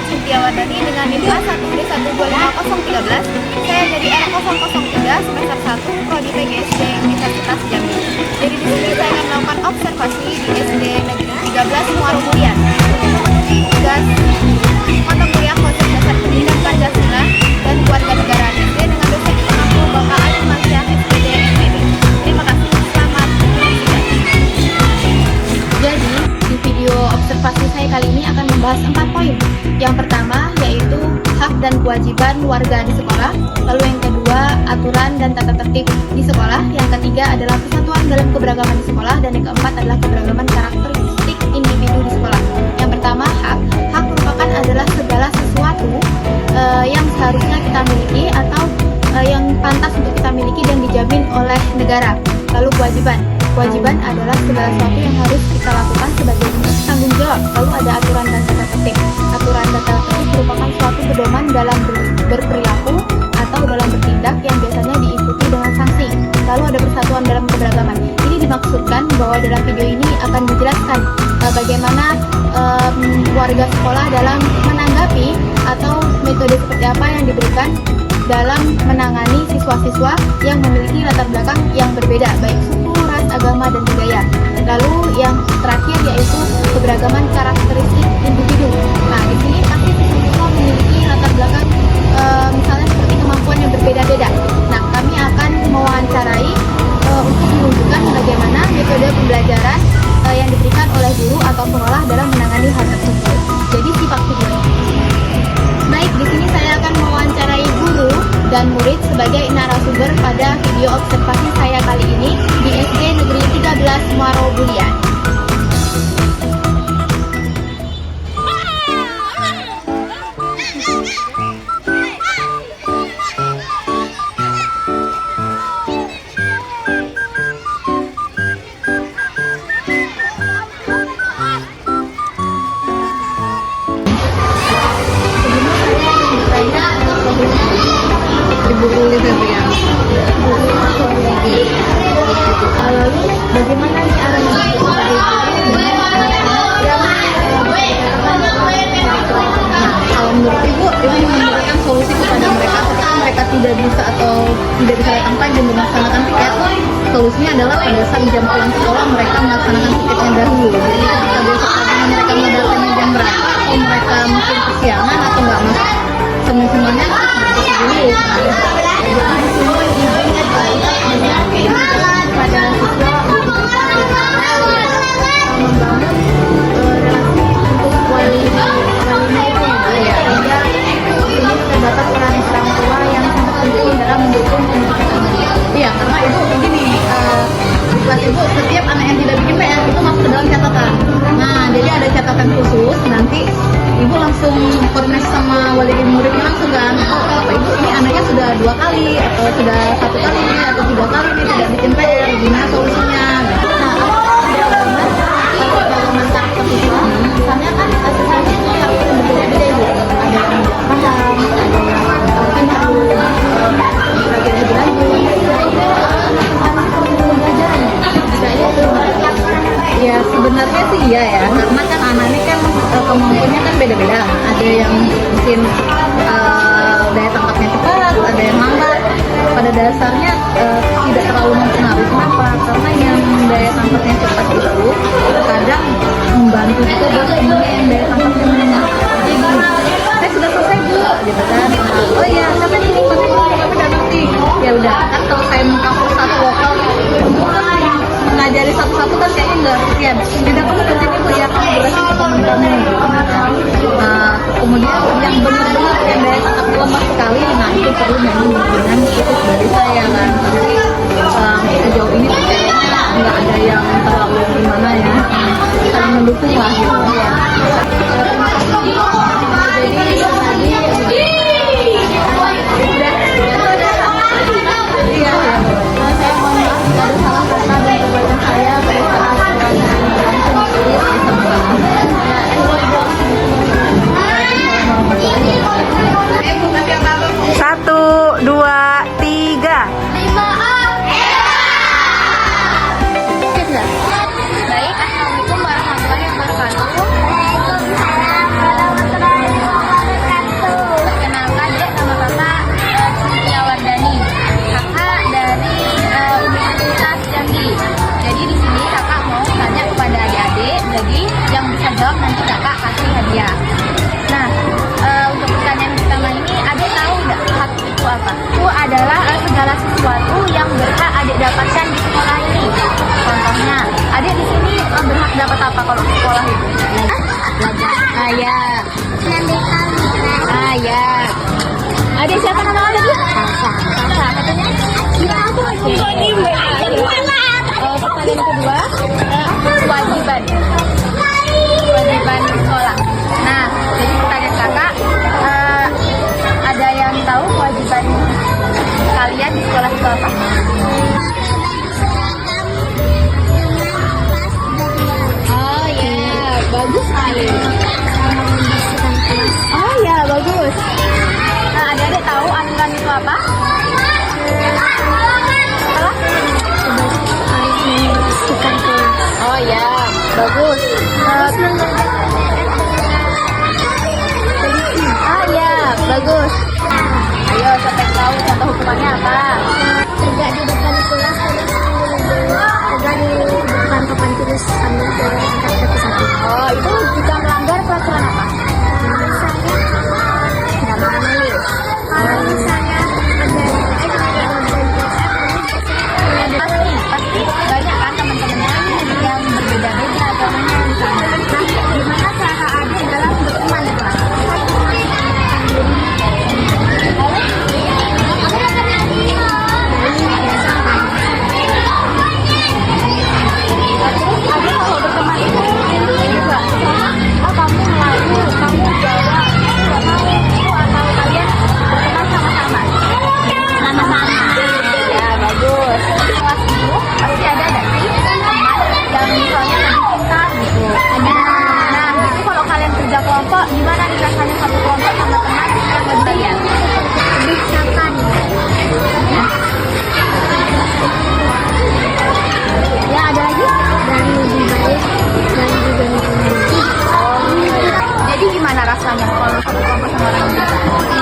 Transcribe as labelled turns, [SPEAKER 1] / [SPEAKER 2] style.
[SPEAKER 1] Cynthia Wardani dengan NIM A1D1250013. Saya dari R003 semester 1 Prodi PGSD Universitas Jambi. Jadi di sini saya akan melakukan observasi di SD Negeri 13 Muaro Mulian. Tugas mata kuliah konsep dasar pendidikan Pancasila dan kewarganegaraan SD dengan dosen pengampu Bapak Ali Mansyah SPD MPD. Terima kasih, selamat menyaksikan. Jadi di video observasi saya kali ini akan membahas 4 poin. Yang pertama yaitu hak dan kewajiban warga di sekolah, lalu yang kedua aturan dan tata tertib di sekolah, yang ketiga adalah persatuan dalam keberagaman di sekolah, dan yang keempat adalah keberagaman karakteristik individu di sekolah. Yang pertama hak merupakan adalah segala sesuatu yang seharusnya kita miliki atau yang pantas untuk kita miliki dan dijamin oleh negara. Lalu kewajiban adalah segala sesuatu yang harus kita lakukan sebagai tanggung jawab. Lalu ada aturan dan tata tertib. Aturan dan tata tertib merupakan suatu pedoman dalam berperilaku atau dalam bertindak yang biasanya diikuti dengan sanksi. Lalu ada persatuan dalam keberagaman. Ini dimaksudkan bahwa dalam video ini akan dijelaskan bagaimana warga sekolah dalam menanggapi atau metode seperti apa yang diberikan dalam menangani siswa-siswa yang memiliki latar belakang yang berbeda, baik suku, ras, agama, dan budaya. Lalu yang terakhir yaitu keberagaman karakteristik individu. Nah, di sini pasti siswa-siswa memiliki latar belakang misalnya seperti kemampuan yang berbeda-beda. Nah, kami akan mewawancarai untuk menunjukkan bagaimana metode pembelajaran yang diberikan oleh guru atau pengolah dalam menangani hal tersebut. Jadi simak video. Baik, di sini saya akan mewawancarai guru dan murid sebagai narasumber pada video observasi saya kali ini di SD Negeri 13 Muaro Mulian. Lalu bagaimana nih arahnya? Kalau menurut ibu memberikan solusi kepada mereka ketika mereka tidak bisa datang pagi dan melaksanakan tiket. Solusinya adalah pada saat jam pulang sekolah mereka melaksanakan tiketnya dahulu. Jadi ketika besok pagi mereka mau datangnya jam berapa, atau mereka mungkin kesiangan atau nggak masuk semuanya dulu. Pada siswa membangun relasi untuk wali sehingga ini terdapat peran orang tua yang sangat penting dalam mendukung pendidikan anak. Iya, karena ibu begini, kelas ibu setiap anak yang tidak bikin PR itu masuk ke dalam catatan. Nah, jadi ada catatan khusus, nanti ibu langsung koordinasi sama wali muridnya langsung kan, Bapak Ibu ini anaknya sudah 2 kali atau sudah 1 kali atau 3 kali ini tidak bikin PR, gimana solusinya? Nah, kalau pendalaman karakter siswa, misalnya kan siswanya itu karakter yang berbeda-beda ibu, ada yang paham, ada yang mungkin harus belajar lebih lanjut, pembelajaran ya sebenarnya sih iya ya, karena kan anak ini kan kemampuannya kan beda-beda, ada yang mungkin daya tangkapnya cepat, ada yang lambat. Pada dasarnya tidak terlalu mempengaruhi. Kenapa? Karena yang daya tangkapnya cepat itu kadang membantu juga buat yang daya tangkapnya menengah. Jadi saya sudah selesai bu, gitu kan. Oh iya, sampai ini kami udah ngerti. Ya udah, kan kalau saya mengcover satu lokal, mengajari satu-satu kan kayaknya nggak sekian. Tidak kamu kerja ibu ya, kamu berarti teman-teman gitu. Kemudian yang benar-benar yang daya tangkapnya lemah sekali, nah itu perlu memang bimbingan khusus dari saya kan. Jadi sejauh ini kayaknya nggak ada yang terlalu gimana ya, saling mendukung lah gitu ya.
[SPEAKER 2] Baik, assalamualaikum warahmatullahi wabarakatuh.
[SPEAKER 1] Adik siapa nama tadi? Sasa. Satunya? Pertanyaan kedua, kewajiban. Kewajiban sekolah. Nah, jadi pertanyaan kakak, ada yang tahu kewajiban kalian di sekolah itu apa? Oh ya, bagus sekali. Oh ya, bagus. Nah, adik-adik tahu aturan itu apa? Oh ya, bagus. Ah ya, bagus. Ayo, siapa yang tahu contoh hukumannya apa?
[SPEAKER 2] Tegak di depan kelas terus tegak di depan papan tulis sambil angkat kaki satu.
[SPEAKER 1] Oh, itu juga melanggar peraturan apa?
[SPEAKER 2] Misalnya nggak menulis. Kalau misalnya
[SPEAKER 1] Pasti banyak kan teman-temannya yang berbeda-beda agamanya misalnya. Nah, gimana cara adik dalam berteman di kelas? Adik kalau berteman itu juga oh kamu melayu, kamu Jawa, nggak mau itu atau kalian berteman sama-sama? Ya bagus. Kelas itu pasti ada nggak sih teman yang misalnya lebih pintar gitu? Ada. Nah itu kalau kalian kerja kelompok gimana nih rasanya satu kelompok sama teman yang lebih kalian?
[SPEAKER 2] lebih sapan
[SPEAKER 1] Ya ada lagi?
[SPEAKER 2] dan lebih baik dan juga lebih mengerti.
[SPEAKER 1] Jadi gimana rasanya kalau satu kelompok sama orang yang pintar?